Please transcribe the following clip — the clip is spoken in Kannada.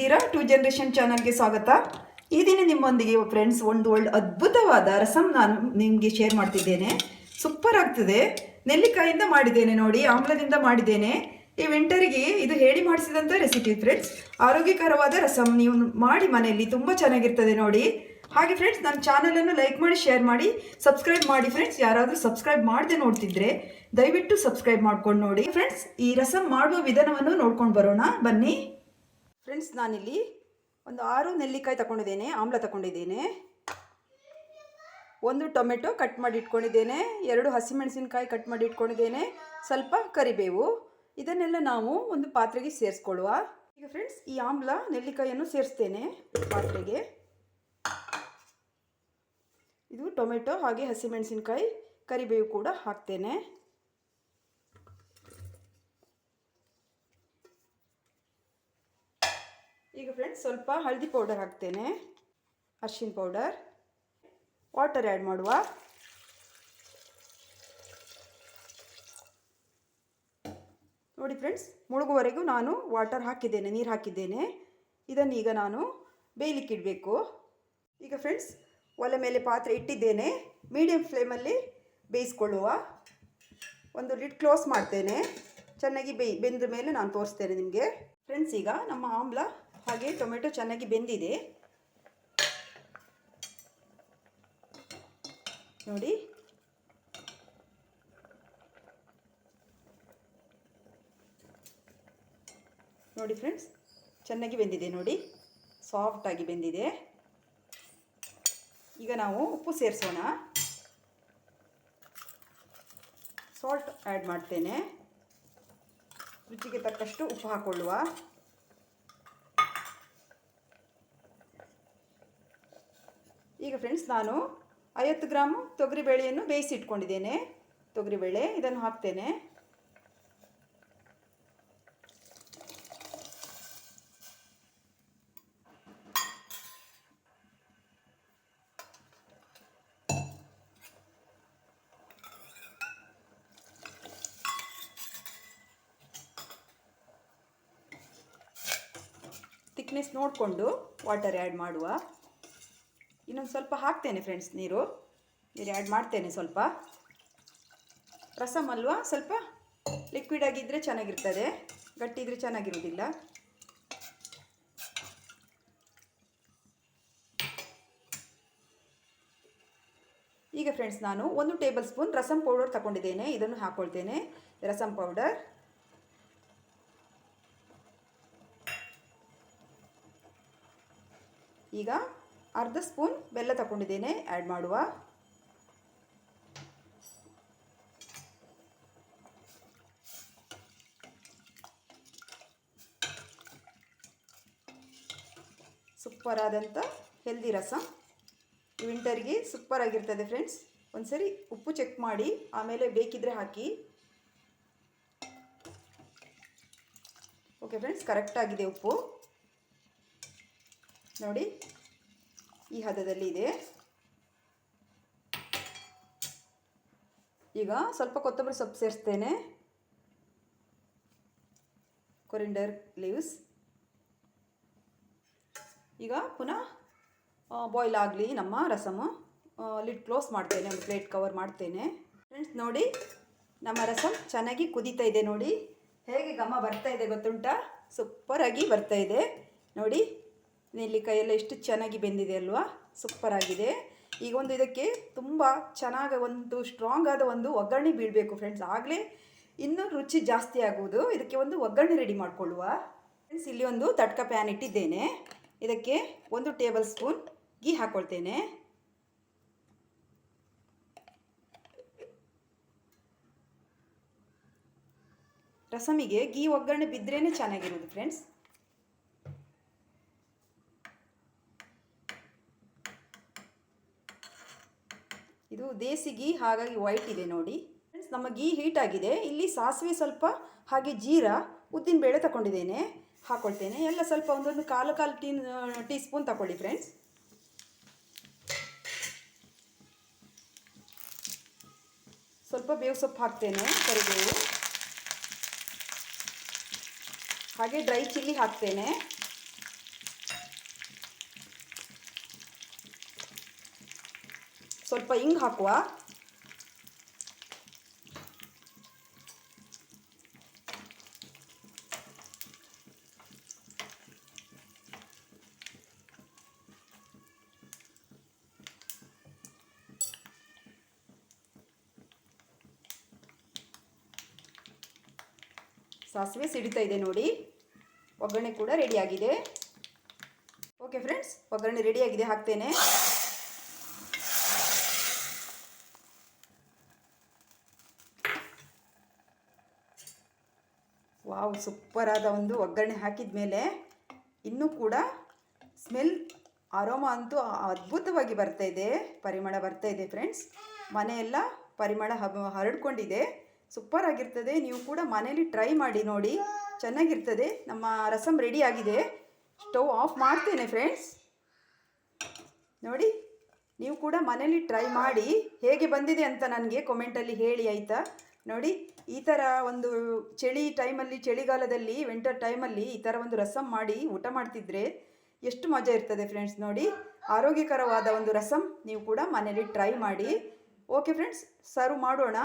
ನೋಡ್ತಿದ್ದೀರಾ ಟೂ ಜನರೇಷನ್ ಚಾನಲ್ಗೆ ಸ್ವಾಗತ. ಈ ದಿನ ನಿಮ್ಮೊಂದಿಗೆ ಫ್ರೆಂಡ್ಸ್ ಒಂದು ಅದ್ಭುತವಾದ ರಸಮ್ ನಾನು ನಿಮಗೆ ಶೇರ್ ಮಾಡ್ತಿದ್ದೇನೆ. ಸೂಪರ್ ಆಗ್ತದೆ. ನೆಲ್ಲಿಕಾಯಿಂದ ಮಾಡಿದ್ದೇನೆ ನೋಡಿ, ಆಮ್ಲದಿಂದ ಮಾಡಿದ್ದೇನೆ. ಈ ವಿಂಟರ್ಗೆ ಇದು ಹೇಳಿ ಮಾಡಿಸಿದಂಥ ರೆಸಿಪಿ ಫ್ರೆಂಡ್ಸ್. ಆರೋಗ್ಯಕರವಾದ ರಸಮ್ ನೀವು ಮಾಡಿ ಮನೆಯಲ್ಲಿ ತುಂಬ ಚೆನ್ನಾಗಿರ್ತದೆ ನೋಡಿ. ಹಾಗೆ ಫ್ರೆಂಡ್ಸ್ ನನ್ನ ಚಾನಲನ್ನು ಲೈಕ್ ಮಾಡಿ, ಶೇರ್ ಮಾಡಿ, ಸಬ್ಸ್ಕ್ರೈಬ್ ಮಾಡಿ ಫ್ರೆಂಡ್ಸ್. ಯಾರಾದರೂ ಸಬ್ಸ್ಕ್ರೈಬ್ ಮಾಡದೆ ನೋಡ್ತಿದ್ರೆ ದಯವಿಟ್ಟು ಸಬ್ಸ್ಕ್ರೈಬ್ ಮಾಡ್ಕೊಂಡು ನೋಡಿ ಫ್ರೆಂಡ್ಸ್. ಈ ರಸಮ್ ಮಾಡುವ ವಿಧಾನವನ್ನು ನೋಡ್ಕೊಂಡು ಬರೋಣ ಬನ್ನಿ ಫ್ರೆಂಡ್ಸ್. ನಾನಿಲ್ಲಿ ಒಂದು 6 ನೆಲ್ಲಿಕಾಯಿ ತಗೊಂಡಿದ್ದೇನೆ, ಆಮ್ಲ ತಗೊಂಡಿದ್ದೇನೆ. 1 ಟೊಮೆಟೊ ಕಟ್ ಮಾಡಿ ಇಟ್ಕೊಂಡಿದ್ದೇನೆ, 2 ಹಸಿಮೆಣಸಿನಕಾಯಿ ಕಟ್ ಮಾಡಿ ಇಟ್ಕೊಂಡಿದ್ದೇನೆ, ಸ್ವಲ್ಪ ಕರಿಬೇವು. ಇದನ್ನೆಲ್ಲ ನಾವು ಒಂದು ಪಾತ್ರೆಗೆ ಸೇರಿಸ್ಕೊಳ್ಳುವ. ಈಗ ಫ್ರೆಂಡ್ಸ್ ಈ ಆಮ್ಲ ನೆಲ್ಲಿಕಾಯಿಯನ್ನು ಸೇರಿಸ್ತೇನೆ ಪಾತ್ರೆಗೆ. ಇದು ಟೊಮೆಟೊ ಹಾಗೆ ಹಸಿಮೆಣಸಿನಕಾಯಿ ಕರಿಬೇವು ಕೂಡ ಹಾಕ್ತೇನೆ. ಈಗ ಫ್ರೆಂಡ್ಸ್ ಸ್ವಲ್ಪ ಹಳದಿ ಪೌಡರ್ ಹಾಕ್ತೇನೆ, ಅರಿಶಿನ ಪೌಡರ್, ವಾಟರ್ ಆ್ಯಡ್ ಮಾಡುವ. ನೋಡಿ ಫ್ರೆಂಡ್ಸ್, ಮುಳುಗುವರೆಗೂ ನಾನು ವಾಟರ್ ಹಾಕಿದ್ದೇನೆ, ನೀರು ಹಾಕಿದ್ದೇನೆ. ಇದನ್ನೀಗ ನಾನು ಬೇಯಲಿಕ್ಕೆ ಇಡಬೇಕು. ಈಗ ಫ್ರೆಂಡ್ಸ್ ಒಲೆ ಮೇಲೆ ಪಾತ್ರೆ ಇಟ್ಟಿದ್ದೇನೆ, ಮೀಡಿಯಂ ಫ್ಲೇಮಲ್ಲಿ ಬೇಯಿಸ್ಕೊಳ್ಳುವ. ಒಂದು ಲಿಡ್ ಕ್ಲೋಸ್ ಮಾಡ್ತೇನೆ. ಚೆನ್ನಾಗಿ ಬೆಂದ ಮೇಲೆ ನಾನು ತೋರಿಸ್ತೇನೆ ನಿಮಗೆ ಫ್ರೆಂಡ್ಸ್. ಈಗ ನಮ್ಮ ಆಮ್ಲ ಹಾಗೆ ಟೊಮೆಟೊ ಚೆನ್ನಾಗಿ ಬೆಂದಿದೆ ನೋಡಿ. ನೋಡಿ ಫ್ರೆಂಡ್ಸ್, ಚೆನ್ನಾಗಿ ಬೆಂದಿದೆ ನೋಡಿ, ಸಾಫ್ಟಾಗಿ ಬೆಂದಿದೆ. ಈಗ ನಾವು ಉಪ್ಪು ಸೇರಿಸೋಣ. ಸಾಲ್ಟ್ ಆ್ಯಡ್ ಮಾಡ್ತೇನೆ, ರುಚಿಗೆ ತಕ್ಕಷ್ಟು ಉಪ್ಪು ಹಾಕ್ಕೊಳ್ಳುವ. ಈಗ ಫ್ರೆಂಡ್ಸ್ ನಾನು 50 ಗ್ರಾಮ್ ತೊಗರಿಬೇಳೆಯನ್ನು ಬೇಯಿಸಿ ಇಟ್ಕೊಂಡಿದ್ದೇನೆ. ತೊಗರಿಬೇಳೆ ಇದನ್ನು ಹಾಕ್ತೇನೆ. ಥಿಕ್ನೆಸ್ ನೋಡಿಕೊಂಡು ವಾಟರ್ ಆ್ಯಡ್ ಮಾಡುವ. ಇನ್ನೊಂದು ಸ್ವಲ್ಪ ಹಾಕ್ತೇನೆ ಫ್ರೆಂಡ್ಸ್, ನೀರು ಆ್ಯಡ್ ಮಾಡ್ತೇನೆ. ಸ್ವಲ್ಪ ರಸಮ್ ಅಲ್ವಾ, ಸ್ವಲ್ಪ ಲಿಕ್ವಿಡ್ ಆಗಿದ್ದರೆ ಚೆನ್ನಾಗಿರ್ತದೆ, ಗಟ್ಟಿ ಇದ್ದರೆ ಚೆನ್ನಾಗಿರೋದಿಲ್ಲ. ಈಗ ಫ್ರೆಂಡ್ಸ್ ನಾನು 1 ಟೇಬಲ್ ಸ್ಪೂನ್ ರಸಮ್ ಪೌಡರ್ ತಗೊಂಡಿದ್ದೇನೆ, ಇದನ್ನು ಹಾಕ್ಕೊಳ್ತೇನೆ. ರಸಮ್ ಪೌಡರ್ ಈಗ ಅರ್ಧ ಸ್ಪೂನ್ ಬೆಲ್ಲ ತಗೊಂಡಿದ್ದೇನೆ, ಆ್ಯಡ್ ಮಾಡುವ. ಸೂಪರ್ ಆದಂಥ ಹೆಲ್ದಿ ರಸಮ್ ವಿಂಟರ್ಗೆ ಸೂಪರ್ ಆಗಿರ್ತದೆ ಫ್ರೆಂಡ್ಸ್. ಒಂದ್ಸರಿ ಉಪ್ಪು ಚೆಕ್ ಮಾಡಿ, ಆಮೇಲೆ ಬೇಕಿದ್ರೆ ಹಾಕಿ. ಓಕೆ ಫ್ರೆಂಡ್ಸ್, ಕರೆಕ್ಟಾಗಿದೆ ಉಪ್ಪು ನೋಡಿ, ಈ ಹದದಲ್ಲಿ ಇದೆ. ಈಗ ಸ್ವಲ್ಪ ಕೊತ್ತಂಬರಿ ಸೊಪ್ಪು ಸೇರಿಸ್ತೇನೆ, ಕೊರಿಂಡರ್ ಲೀವ್ಸ್. ಈಗ ಪುನಃ ಬಾಯ್ಲ್ ಆಗಲಿ ನಮ್ಮ ರಸಮು. ಲಿಡ್ ಕ್ಲೋಸ್ ಮಾಡ್ತೇನೆ, ಒಂದು ಪ್ಲೇಟ್ ಕವರ್ ಮಾಡ್ತೇನೆ. ಫ್ರೆಂಡ್ಸ್ ನೋಡಿ, ನಮ್ಮ ರಸಮ್ ಚೆನ್ನಾಗಿ ಕುದೀತಾ ಇದೆ ನೋಡಿ, ಹೇಗೆ ಘಮ ಬರ್ತಾ ಇದೆ ಗೊತ್ತುಂಟಾ? ಸೂಪರಾಗಿ ಬರ್ತಾ ಇದೆ ನೋಡಿ. ನೆಲ್ಲಿಕಾಯಿ ಎಲ್ಲ ಎಷ್ಟು ಚೆನ್ನಾಗಿ ಬೆಂದಿದೆ ಅಲ್ವಾ, ಸೂಪರ್ ಆಗಿದೆ. ಈಗ ಒಂದು ಇದಕ್ಕೆ ತುಂಬ ಚೆನ್ನಾಗಿ ಒಂದು ಸ್ಟ್ರಾಂಗ್ ಆದ ಒಂದು ಒಗ್ಗರಣೆ ಬೀಳಬೇಕು ಫ್ರೆಂಡ್ಸ್, ಆಗಲೇ ಇನ್ನೂ ರುಚಿ ಜಾಸ್ತಿ ಆಗುವುದು. ಇದಕ್ಕೆ ಒಂದು ಒಗ್ಗರಣೆ ರೆಡಿ ಮಾಡಿಕೊಳ್ಳುವ ಫ್ರೆಂಡ್ಸ್. ಇಲ್ಲಿ ಒಂದು ತಟ್ಕ ಪ್ಯಾನ್ ಇಟ್ಟಿದ್ದೇನೆ, ಇದಕ್ಕೆ 1 ಟೇಬಲ್ ಸ್ಪೂನ್ ಗೀ ಹಾಕ್ಕೊಳ್ತೇನೆ. ರಸಮಿಗೆ ಗೀ ಒಗ್ಗರಣೆ ಬಿದ್ರೇ ಚೆನ್ನಾಗಿರೋದು ಫ್ರೆಂಡ್ಸ್. ಇದು ದೇಸಿ ಗೀ, ಹಾಗಾಗಿ ವೈಟ್ ಇದೆ ನೋಡಿ ಫ್ರೆಂಡ್ಸ್. ನಮ್ಮ ಗೀ ಹೀಟ್ ಆಗಿದೆ. ಇಲ್ಲಿ ಸಾಸಿವೆ ಸ್ವಲ್ಪ ಹಾಗೆ ಜೀರಾ, ಉದ್ದಿನಬೇಳೆ ತಗೊಂಡಿದ್ದೇನೆ, ಹಾಕ್ಕೊಳ್ತೇನೆ. ಎಲ್ಲ ಸ್ವಲ್ಪ ಒಂದೊಂದು ಕಾಲು ಟೀ ಸ್ಪೂನ್ ತಗೊಳ್ಳಿ ಫ್ರೆಂಡ್ಸ್. ಸ್ವಲ್ಪ ಬೇವು ಸೊಪ್ಪು ಹಾಕ್ತೇನೆ, ಕರಿಬೇವು, ಹಾಗೆ ಡ್ರೈ ಚಿಲ್ಲಿ ಹಾಕ್ತೇನೆ. ಸ್ವಲ್ಪ ಹಿಂಗೆ ಹಾಕುವ. ಸಾಸಿವೆ ಸಿಡಿತಾ ಇದೆ ನೋಡಿ. ಒಗ್ಗರಣೆ ಕೂಡ ರೆಡಿಯಾಗಿದೆ. ಓಕೆ ಫ್ರೆಂಡ್ಸ್, ಒಗ್ಗರಣೆ ರೆಡಿಯಾಗಿದೆ, ಹಾಕ್ತೇನೆ. ವಾವ್, ಸೂಪರಾದ ಒಂದು ಒಗ್ಗರಣೆ ಹಾಕಿದ ಮೇಲೆ ಇನ್ನೂ ಕೂಡ ಸ್ಮೆಲ್, ಅರೋಮಾ ಅಂತೂ ಅದ್ಭುತವಾಗಿ ಬರ್ತಾ ಇದೆ, ಪರಿಮಳ ಬರ್ತಾ ಇದೆ ಫ್ರೆಂಡ್ಸ್. ಮನೆಯೆಲ್ಲ ಪರಿಮಳ ಹರಡ್ಕೊಂಡಿದೆ. ಸೂಪರ್ ಆಗಿರ್ತದೆ. ನೀವು ಕೂಡ ಮನೇಲಿ ಟ್ರೈ ಮಾಡಿ ನೋಡಿ, ಚೆನ್ನಾಗಿರ್ತದೆ. ನಮ್ಮ ರಸಮ್ ರೆಡಿ ಆಗಿದೆ. ಸ್ಟವ್ ಆಫ್ ಮಾಡ್ತೇನೆ ಫ್ರೆಂಡ್ಸ್. ನೋಡಿ, ನೀವು ಕೂಡ ಮನೇಲಿ ಟ್ರೈ ಮಾಡಿ ಹೇಗೆ ಬಂದಿದೆ ಅಂತ ನನಗೆ ಕಾಮೆಂಟಲ್ಲಿ ಹೇಳಿ, ಆಯಿತಾ? ನೋಡಿ, ಈ ಥರ ಒಂದು ಚಳಿಗಾಲದಲ್ಲಿ ವಿಂಟರ್ ಟೈಮಲ್ಲಿ ಈ ಥರ ಒಂದು ರಸಮ್ ಮಾಡಿ ಊಟ ಮಾಡ್ತಿದ್ರೆ ಎಷ್ಟು ಮಜಾ ಇರ್ತದೆ ಫ್ರೆಂಡ್ಸ್. ನೋಡಿ, ಆರೋಗ್ಯಕರವಾದ ಒಂದು ರಸಮ್ ನೀವು ಕೂಡ ಮನೇಲಿ ಟ್ರೈ ಮಾಡಿ. ಓಕೆ ಫ್ರೆಂಡ್ಸ್, ಸರ್ವ್ ಮಾಡೋಣ.